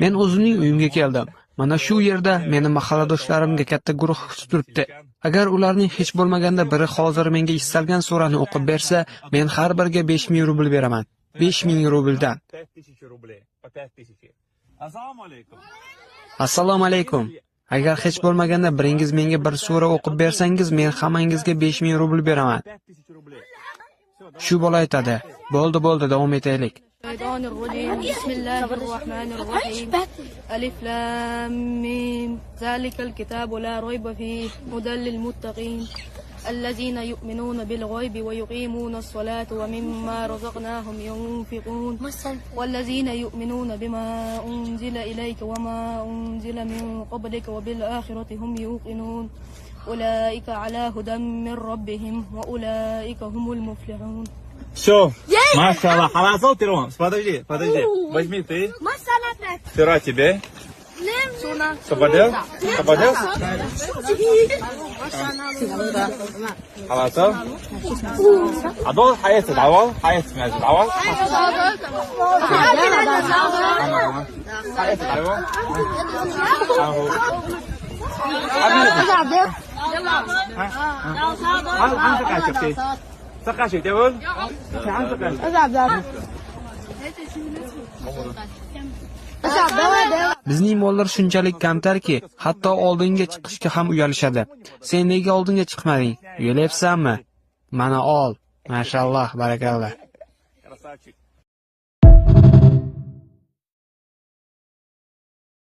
Men o'zimning uyimga keldim. Mana shu yerda meni mahalladoshlarimga katta guruh turibdi. Agar ularning hech bo'lmaganda biri hozir menga istalgan surani o'qib bersa, men har biriga 5000 rubl beraman. 5000 rubldan. Assalomu alaykum. Agar hech bo'lmaganda biringiz menga bir sura o'qib bersangiz, men hammangizga 5000 rubl beraman. Shu bola aytadi. Bo'ldi, davom etaylik. الشيطان الرجيم بسم الله الرحمن الرحيم ألف لام ميم ذلك الكتاب لا ريب فيه هدى للمتقين الذين يؤمنون بالغيب ويقيمون الصلاة ومما رزقناهم ينفقون والذين يؤمنون بما أنزل إليك وما أنزل من قبلك وبالآخرة هم يوقنون أولئك على هدى من ربهم وأولئك هم المفلحون. Все, машалла, халасал терон. Подожди, возьми ты. Стирай тебе. Сободел? халасал. Адол хайет давал, хайет мясо давал. Хайет давал. Сакаши, девол? Bizning mollar shunchalik kamtarki, hatto oldinga chiqishga ham uyalishadi. Sen nega oldinga chiqmading? Uyalyapsanmi? Mana ol. Mashalloh, barakalloh.